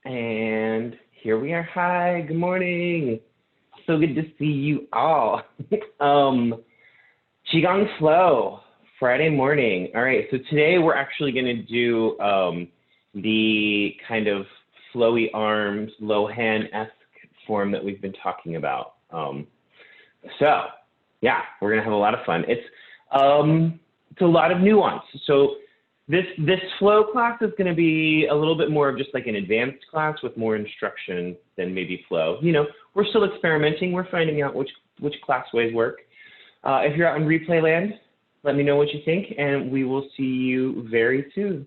And here we are. Hi, good morning. So good to see you all. Qigong Flow, Friday morning. All right, so today we're actually going to do the kind of flowy arms, low hand-esque form that we've been talking about. So yeah, we're going to have a lot of fun. It's a lot of nuance. So this flow class is going to be a little bit more of just like an advanced class with more instruction than maybe flow. You know, we're still experimenting. We're finding out which class ways work. If you're out in replay land, let me know what you think, and we will see you very soon.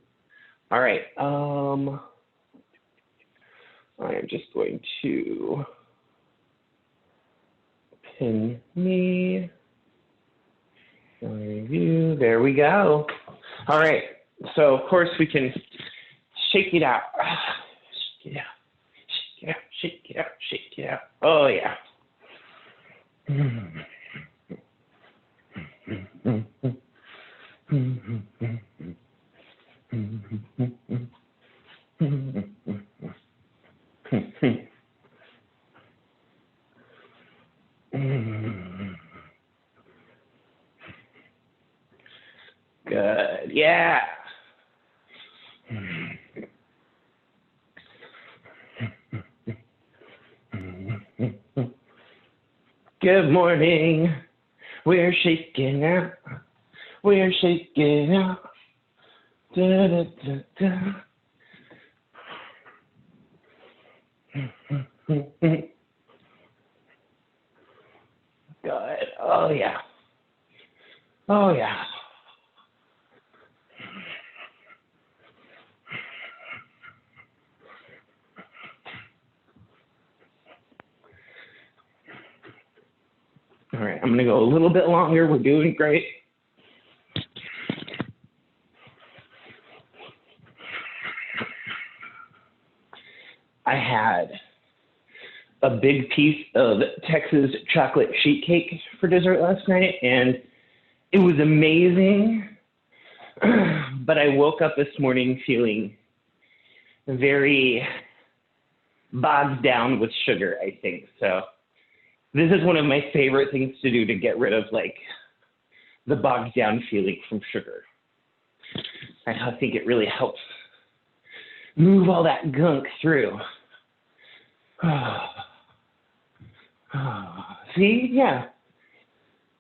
All right. I am just going to pin me. Review. There we go. All right. So of course we can shake it out. Shake it out. Shake it out. Shake it out. Shake it out. Oh yeah. Good. Yeah. Good morning. We're shaking out. We're shaking out. Da, da, da, da. Good. Oh yeah. Oh yeah. All right, I'm going to go a little bit longer. We're doing great. I had a big piece of Texas chocolate sheet cake for dessert last night, and it was amazing. But I woke up this morning feeling very bogged down with sugar, I think. So this is one of my favorite things to do to get rid of like the bogged down feeling from sugar. I think it really helps move all that gunk through. See, yeah,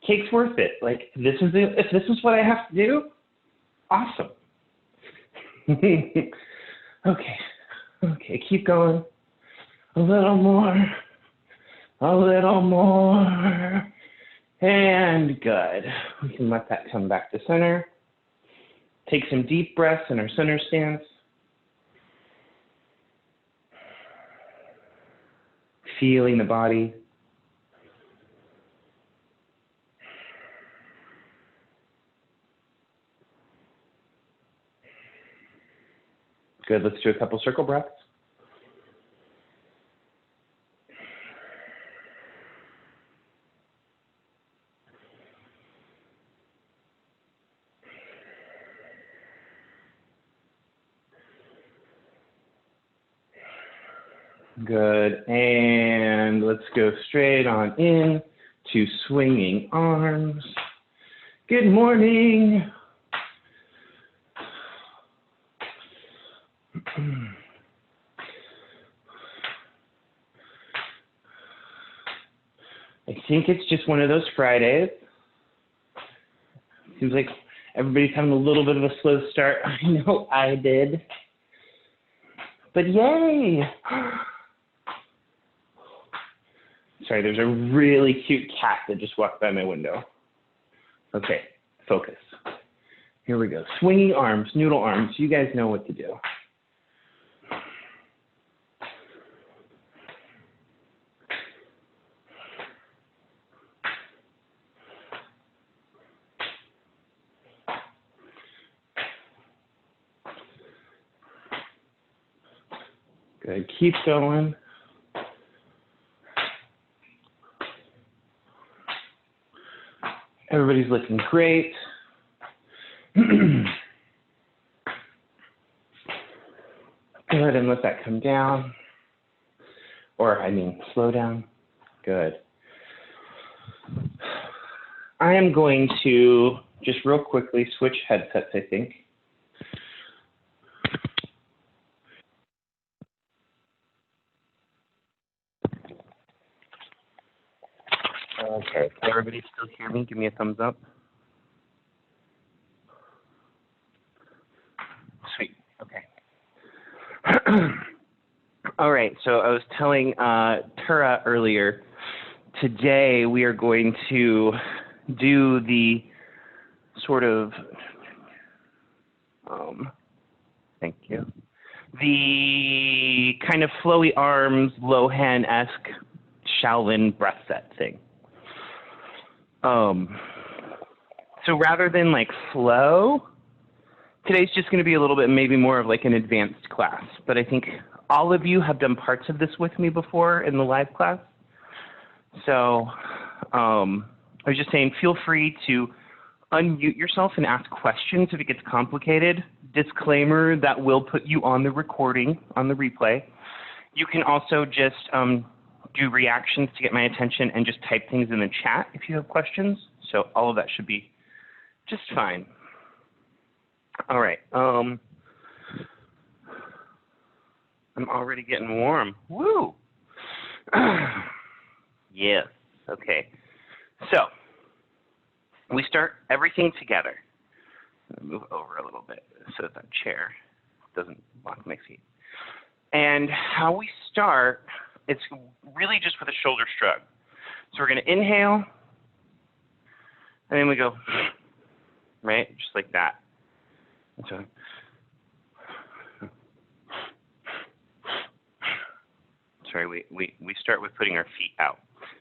cake's worth it. Like if this is what I have to do, awesome. Okay, keep going. A little more. A little more, and good. We can let that come back to center. Take some deep breaths in our center stance. Feeling the body. Good, let's do a couple circle breaths. Good, and let's go straight on in to swinging arms. Good morning. I think it's just one of those Fridays. Seems like everybody's having a little bit of a slow start. I know I did. But yay! Sorry, there's a really cute cat that just walked by my window. Okay, focus. Here we go. Swinging arms, noodle arms. You guys know what to do. Good, keep going. Everybody's looking great. Good, and let that come down. Or, I mean, slow down. Good. I am going to just real quickly switch headsets, I think. Okay, can everybody still hear me? Give me a thumbs up. Sweet, okay. All right, so I was telling Tura earlier, today we are going to do the sort of, thank you, the kind of flowy arms, Lohan-esque Shaolin breath set thing. So rather than like flow, today's just going to be a little bit maybe more of like an advanced class, but I think all of you have done parts of this with me before in the live class. So I was just saying, feel free to unmute yourself and ask questions if it gets complicated. Disclaimer, that will put you on the recording, on the replay. You can also just do reactions to get my attention and just type things in the chat if you have questions. So all of that should be just fine. All right. I'm already getting warm. Woo! Yes. Okay. So we start everything together. Move over a little bit so that chair doesn't block my feet. And how we start, it's really just with a shoulder shrug. So we're going to inhale, and then we go, right, just like that. And so, sorry, we start with putting our feet out.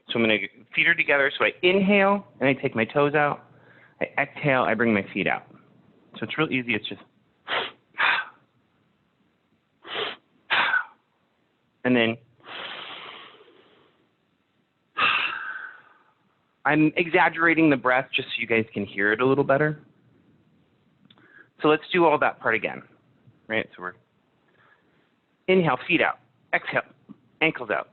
So I'm going to feet are together. So I inhale, and I take my toes out. I exhale, I bring my feet out. So it's real easy. It's just, and then I'm exaggerating the breath just so you guys can hear it a little better. So let's do all that part again, right? So we're inhale, feet out, exhale, ankles out.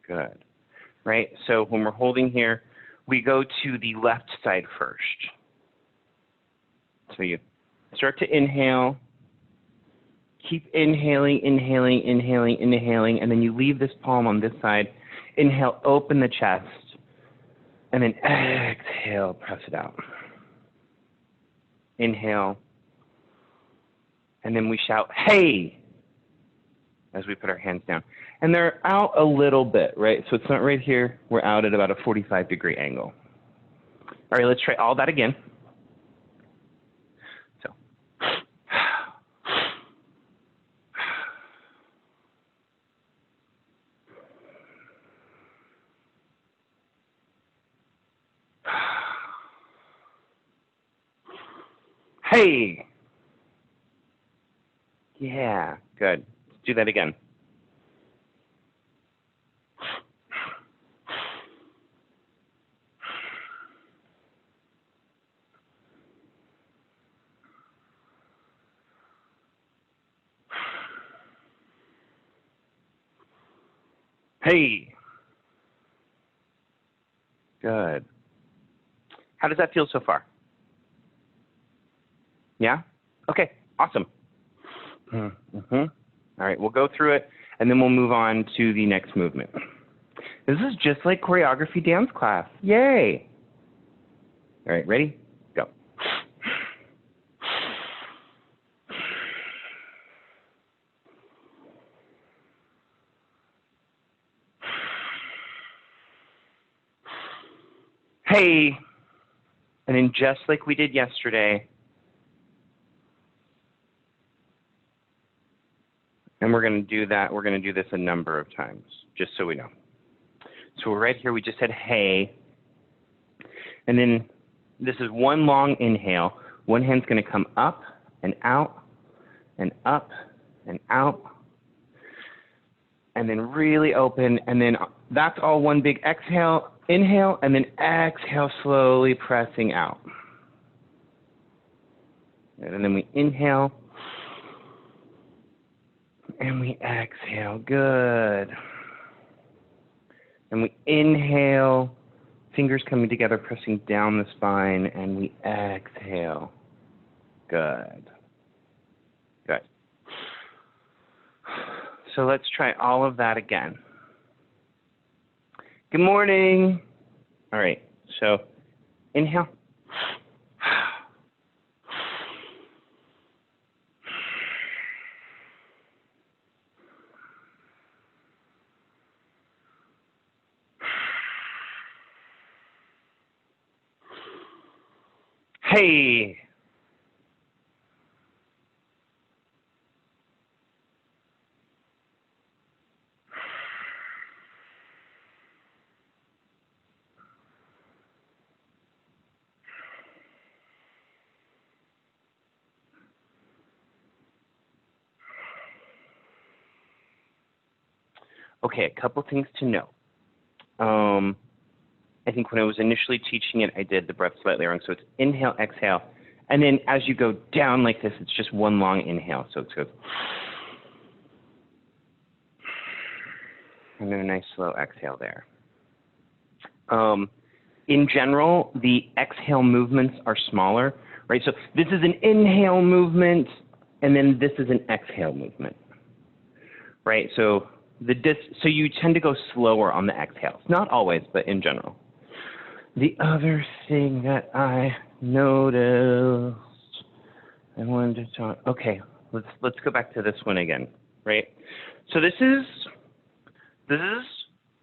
Good, right? So when we're holding here, we go to the left side first. So you start to inhale, keep inhaling, inhaling, inhaling, inhaling, and then you leave this palm on this side. Inhale, open the chest, and then exhale, press it out. Inhale, and then we shout, hey, as we put our hands down. And they're out a little bit, right? So it's not right here. We're out at about a 45-degree angle. All right, let's try all that again. So. Hey. Yeah, good. Let's do that again. Hey. Good. How does that feel so far? Yeah? Okay, awesome. Mm-hmm. All right, we'll go through it, and then we'll move on to the next movement. This is just like choreography dance class. Yay! All right, ready? Go. Hey! And then just like we did yesterday, and we're going to do that, we're going to do this a number of times, just so we know. So we're right here, we just said hey, and then this is one long inhale. one hand's going to come up and out and up and out. And then really open, and then that's all one big exhale, inhale, and then exhale, slowly pressing out. And then we inhale, and we exhale, good. And we inhale, fingers coming together, pressing down the spine, and we exhale, good. Good. So let's try all of that again. Good morning. All right, so inhale. Hey. Okay, a couple things to know. I think when I was initially teaching it, I did the breath slightly wrong. So it's inhale, exhale. And then as you go down like this, it's just one long inhale. So it goes. And then a nice slow exhale there. In general, the exhale movements are smaller, right? So this is an inhale movement, and then this is an exhale movement, right? So so you tend to go slower on the exhales. Not always, but in general. The other thing that I noticed, I wanted to talk. Okay, let's go back to this one again, right? So this is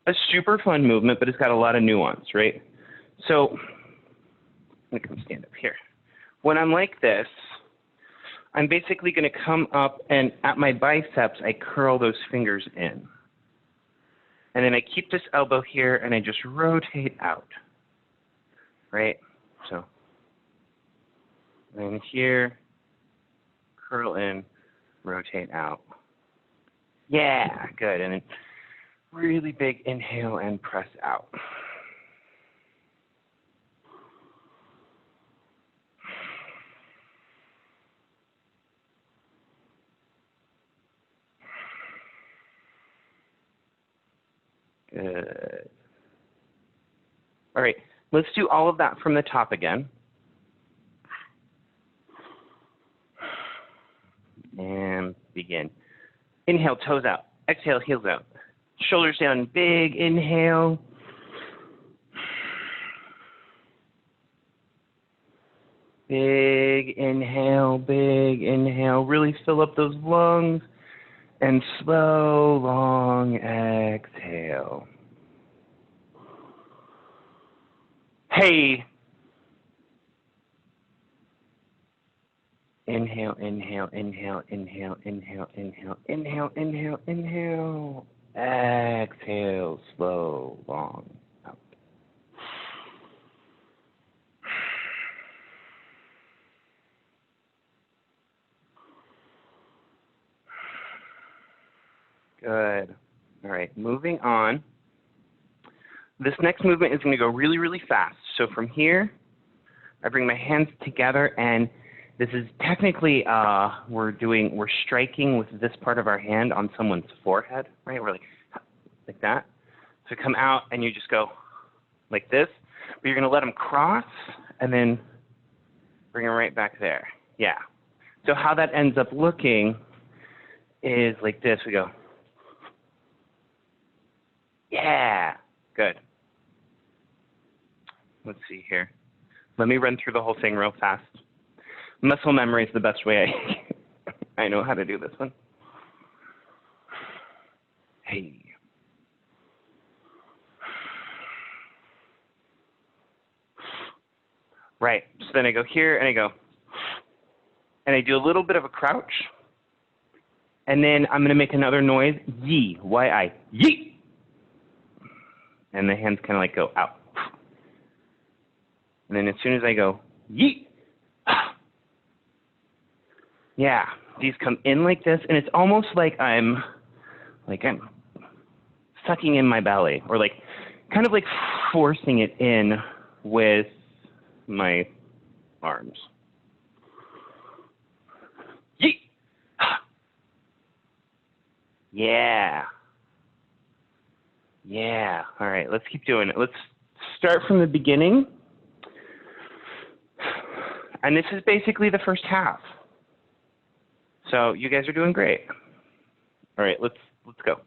a super fun movement, but it's got a lot of nuance, right? So let me stand up here. When I'm like this, I'm basically going to come up, and at my biceps, I curl those fingers in. And then I keep this elbow here, and I just rotate out, right? So, and here, curl in, rotate out. Yeah, good. And then really big inhale and press out. Good. All right, let's do all of that from the top again. And begin. Inhale, toes out. Exhale, heels out. Shoulders down, big inhale. Big inhale, big inhale. Really fill up those lungs. And slow, long exhale. Hey. Inhale, inhale, inhale, inhale, inhale, inhale, inhale, inhale, inhale. Exhale, slow, long, out. Good. All right, moving on. This next movement is going to go really, really fast. So from here, I bring my hands together, and this is technically, we're striking with this part of our hand on someone's forehead, right? We're like that. So come out, and you just go like this, but you're going to let them cross, and then bring them right back there. Yeah. So how that ends up looking is like this. We go, yeah, good. Let's see here. Let me run through the whole thing real fast. Muscle memory is the best way I know how to do this one. Hey. Right, so then I go here and I go, and I do a little bit of a crouch, and then I'm going to make another noise, yee, Y-I, yee. And the hands kind of like go out. And then as soon as I go, yeet, Yeah, these come in like this, and it's almost like I'm sucking in my belly, or like kind of like forcing it in with my arms. Yeet. Yeah. Yeah. All right, let's keep doing it. Let's start from the beginning. And this is basically the first half. So you guys are doing great. All right, let's go.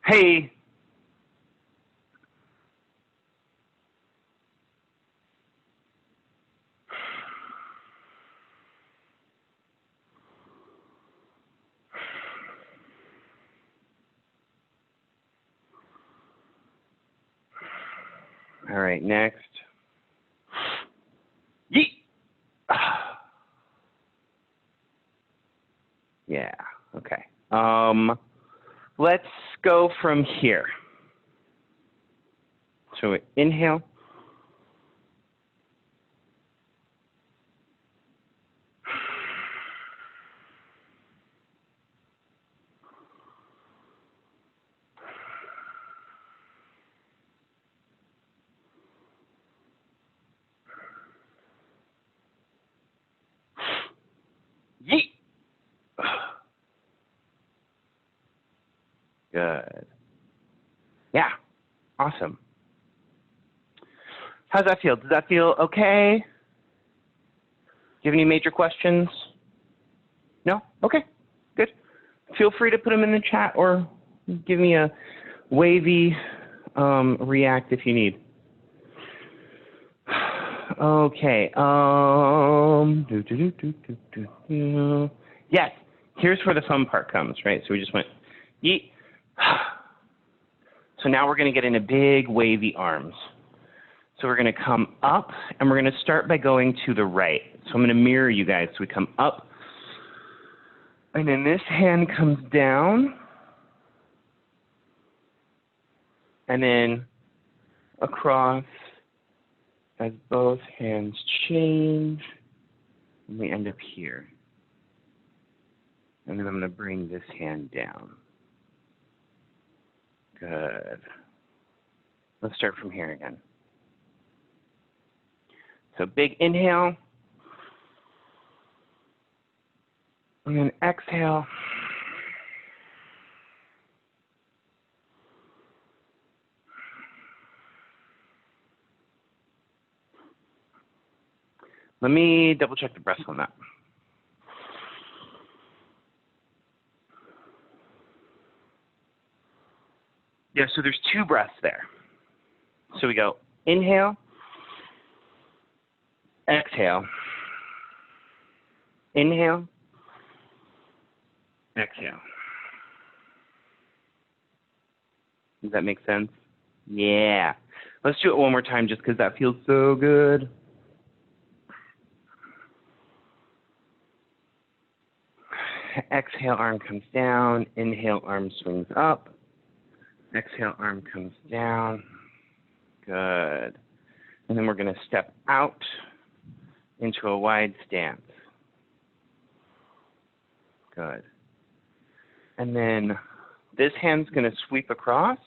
Hey. All right, next. Yeet. Yeah, okay. Let's go from here. So inhale. Yeet. Good. Yeah, awesome. How's that feel? Does that feel okay? Do you have any major questions? No? Okay, good. Feel free to put them in the chat or give me a wavy react if you need. Okay. Yes, here's where the fun part comes, right? So we just went, yeet. So now we're going to get into big wavy arms. So we're going to come up, and we're going to start by going to the right. So I'm going to mirror you guys. So we come up, and then this hand comes down, and then across as both hands change, and we end up here. And then I'm going to bring this hand down. Good. Let's start from here again. So big inhale, and then exhale. Let me double check the breath on that. Yeah, so there's two breaths there. So we go inhale, exhale, inhale, exhale. Does that make sense? Yeah. Let's do it one more time just because that feels so good. Exhale, arm comes down. Inhale, arm swings up. Exhale, arm comes down. Good. And then we're going to step out into a wide stance. Good. And then this hand's going to sweep across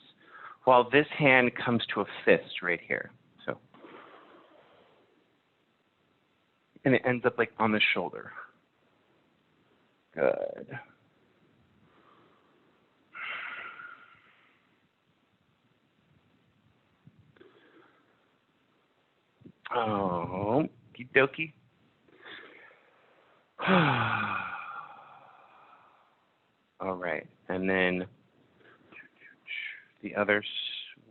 while this hand comes to a fist right here. So, and it ends up like on the shoulder. Good. Oh, okie dokie. All right, and then the other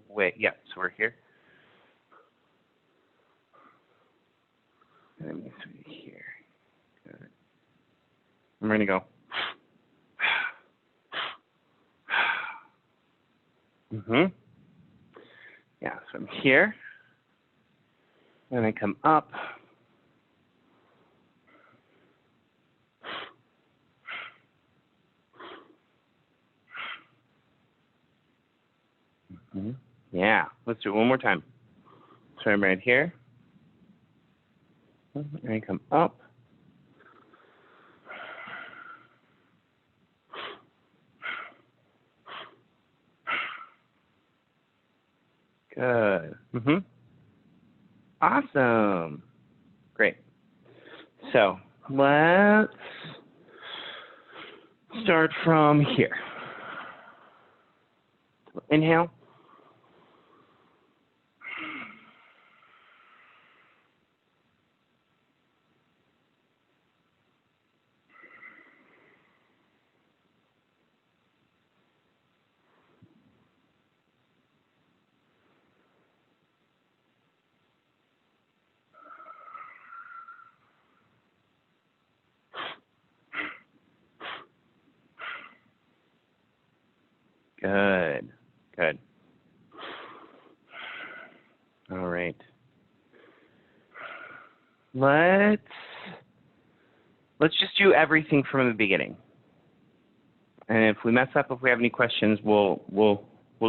way. Yeah, so we're here. And then we swing here. Good. I'm going to go. Yeah, so I'm here. Then I come up. Yeah, let's do it one more time. So I'm right here. And come up. Good. Awesome. Great. So let's start from here. Inhale. Good. Good. All right. Let's just do everything from the beginning. And if we mess up, if we have any questions, we'll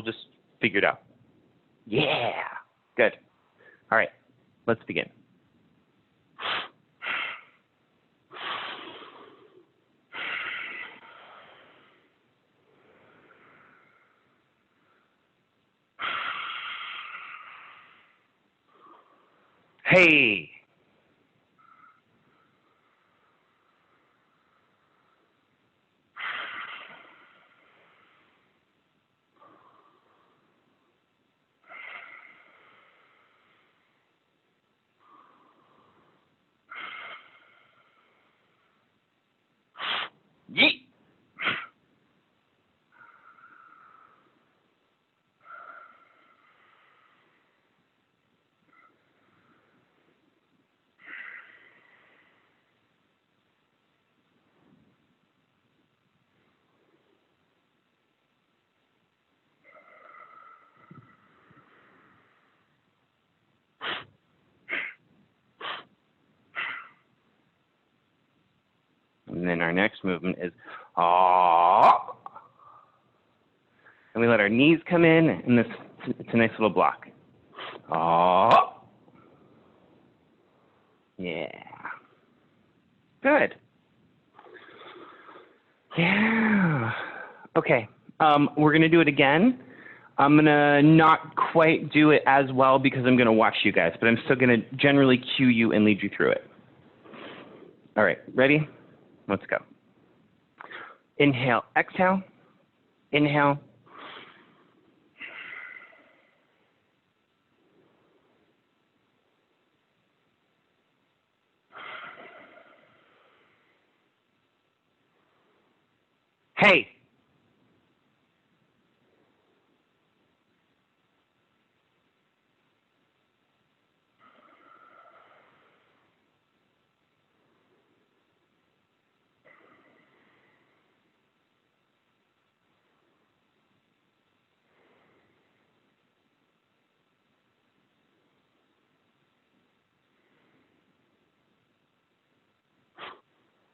just figure it out. Yeah. Good. All right. Let's begin. Hey. Yeet. And then our next movement is ah. And we let our knees come in, and it's a nice little block. Ah. Yeah. Good. Yeah. Okay. We're going to do it again. I'm going to not quite do it as well because I'm going to watch you guys, but I'm still going to generally cue you and lead you through it. All right. Ready? Let's go. Inhale, exhale. Inhale. Hey.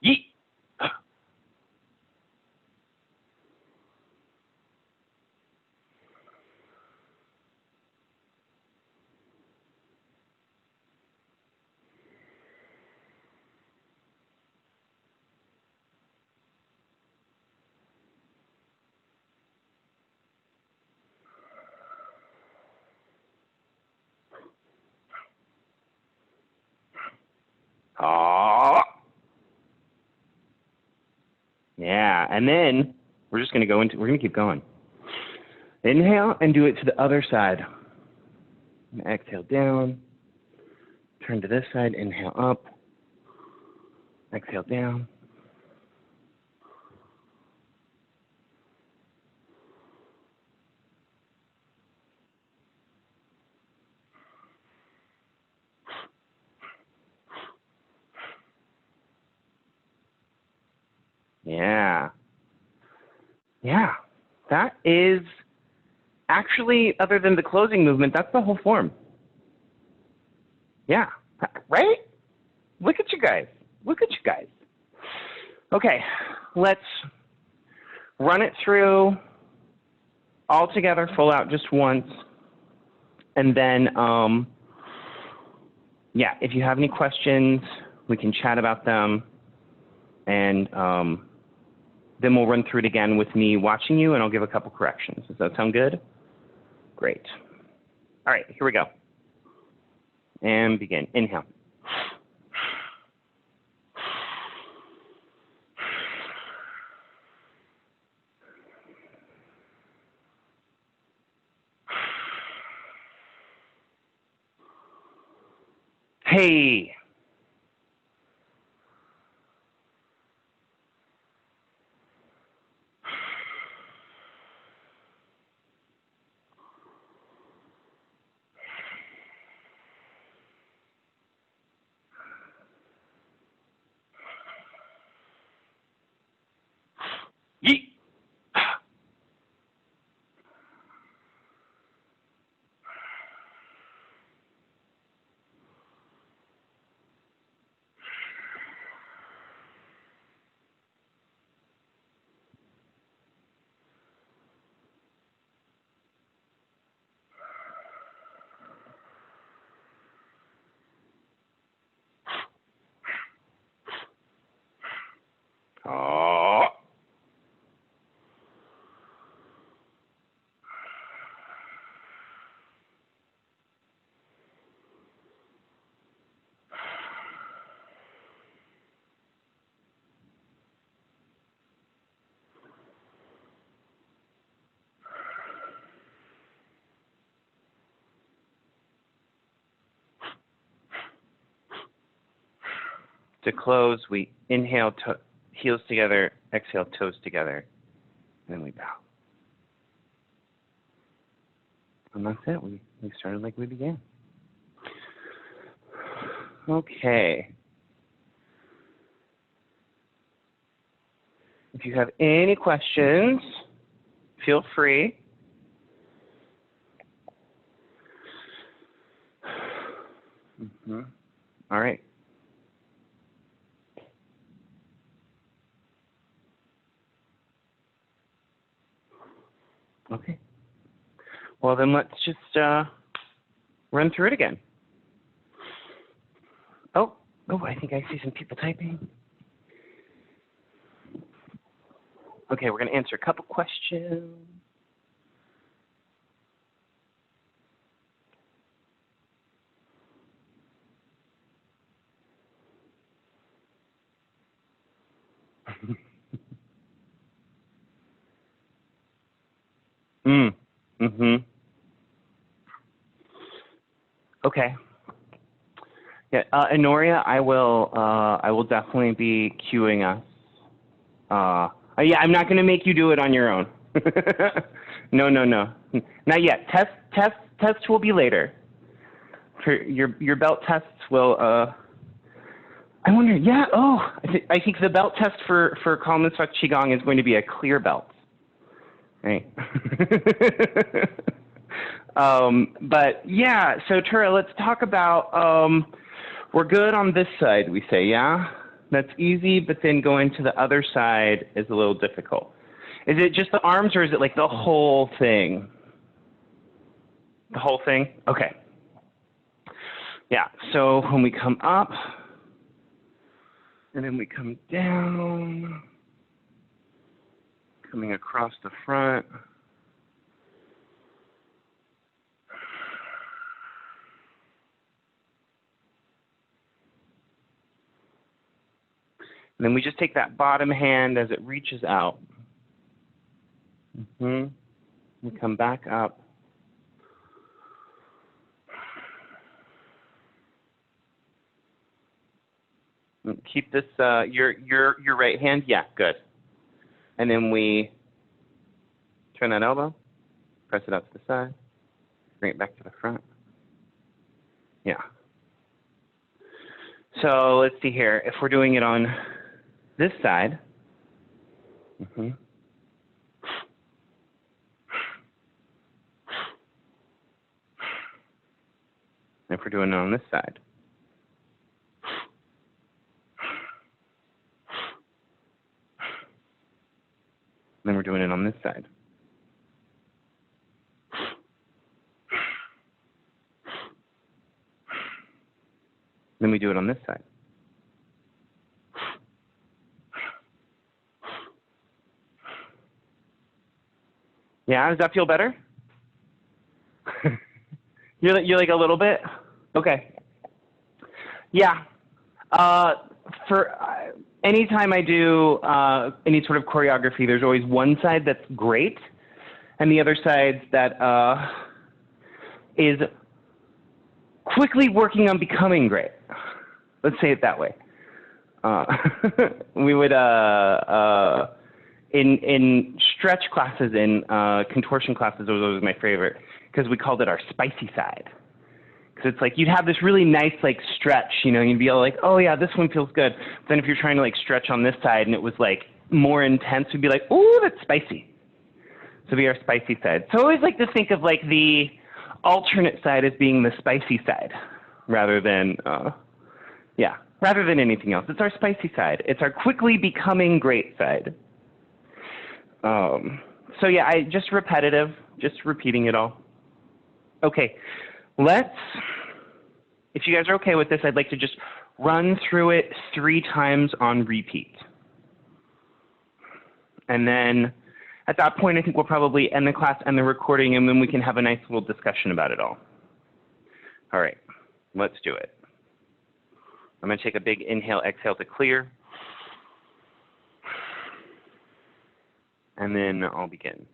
Yeet. Ah. Yeah, and then we're just going to we're going to keep going. Inhale and do it to the other side. Exhale down. Turn to this side. Inhale up. Exhale down. Yeah. Yeah. That is actually, other than the closing movement, that's the whole form. Yeah. Right? Look at you guys. Look at you guys. Okay. Let's run it through all together, full out just once. And then, yeah, if you have any questions, we can chat about them. And then we'll run through it again with me watching you, and I'll give a couple corrections. Does that sound good? Great. All right, here we go. And begin. Inhale. Hey. Yeet. Oh. To close, we inhale, heels together, exhale, toes together, and then we bow. And that's it. We started like we began. Okay. If you have any questions, feel free. All right. Okay. Well, then let's just run through it again. Oh, I think I see some people typing. Okay, we're going to answer a couple questions. Okay. Yeah, Honoria, I will definitely be cueing us. Yeah, I'm not going to make you do it on your own. No, not yet. Tests will be later. For your belt tests will. I wonder. Yeah. Oh, I think the belt test for Calm and Suck Qigong is going to be a clear belt. Right. But yeah. So Tura, let's talk about. We're good on this side. We say, yeah. That's easy, but then going to the other side is a little difficult. Is it just the arms, or is it like the whole thing? The whole thing? Okay. Yeah, so when we come up, and then we come down, coming across the front. And then we just take that bottom hand as it reaches out. We come back up. And keep this, your right hand, yeah, good. And then we turn that elbow, press it out to the side, bring it back to the front. Yeah. So let's see here. If we're doing it on this side, if we're doing it on this side, then we're doing it on this side. Then we do it on this side. Yeah, does that feel better? You're like a little bit? Okay. Yeah. For anytime I do any sort of choreography, there's always one side that's great, and the other side that is quickly working on becoming great. Let's say it that way. We would in stretch classes, in contortion classes, those were my favorite, because we called it our spicy side. Because it's like you'd have this really nice like stretch, you know, you'd be all like, oh yeah, this one feels good. But then if you're trying to like stretch on this side and it was like more intense, we'd be like, ooh, that's spicy. So be our spicy side. So I always like to think of like the alternate side as being the spicy side, rather than rather than anything else. It's our spicy side. It's our quickly becoming great side. So yeah, just repetitive, just repeating it all. Okay, if you guys are okay with this, I'd like to just run through it 3 times on repeat. And then at that point, I think we'll probably end the class and the recording, and then we can have a nice little discussion about it all. All right, let's do it. I'm going to take a big inhale, exhale to clear. And then I'll begin.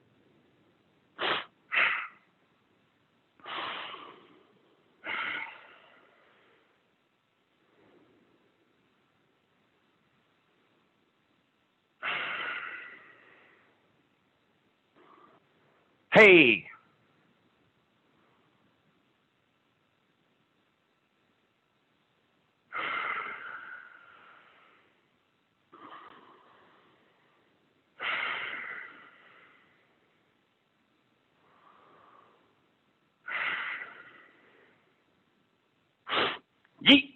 Hey! Yeet!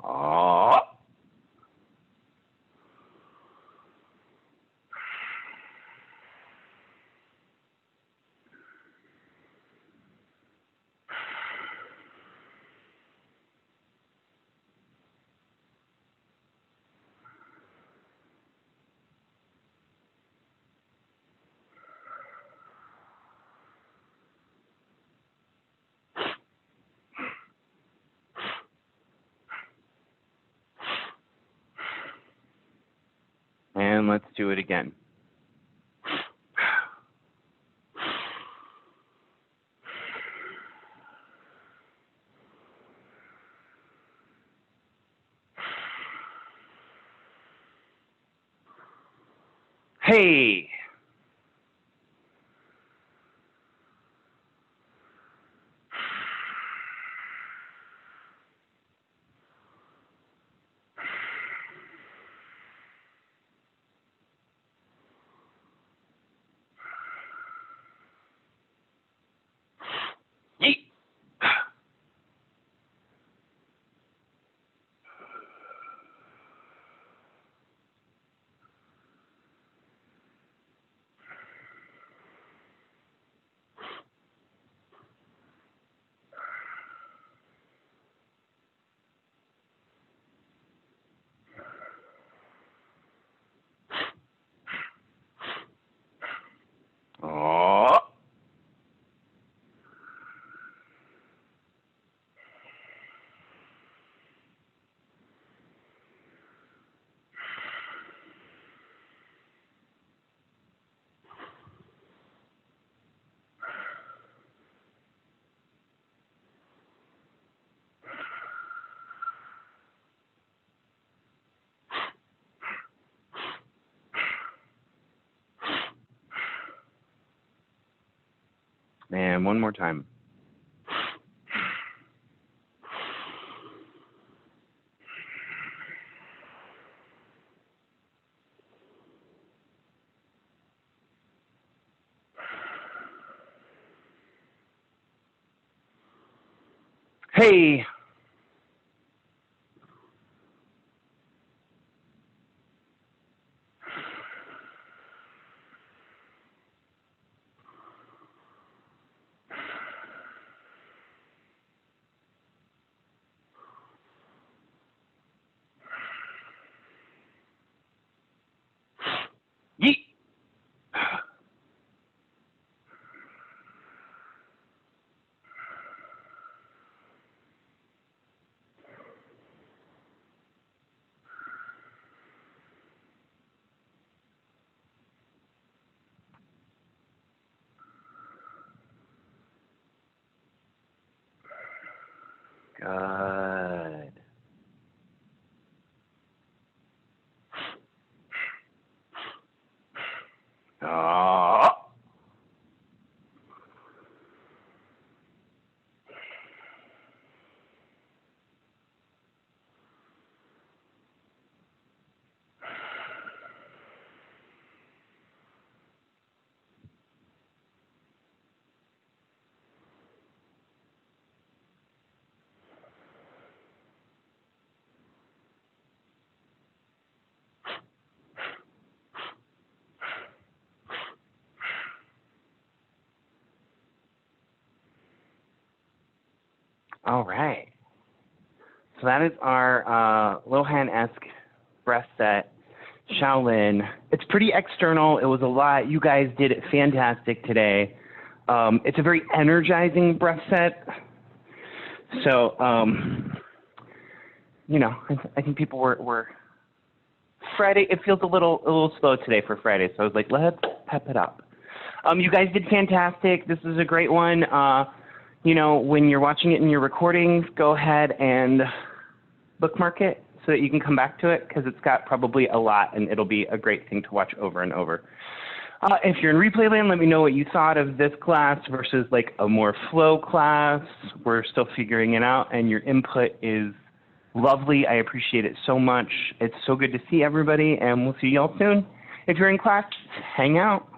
Oh. And let's do it again. Hey! Yeet! Oh. And one more time. Hey. Yeet. Good. Oh. All right. So that is our Lohan-esque breath set, Shaolin. It's pretty external. It was a lot. You guys did it fantastic today. It's a very energizing breath set. So, you know, I think people were Friday. It feels a little slow today for Friday. So I was like, let's pep it up. You guys did fantastic. This is a great one. You know, when you're watching it in your recordings, go ahead and bookmark it so that you can come back to it, because it's got probably a lot and it'll be a great thing to watch over and over. If you're in replay land, let me know what you thought of this class versus like a more flow class. We're still figuring it out, and your input is lovely. I appreciate it so much. It's so good to see everybody, and we'll see y'all soon. If you're in class, hang out.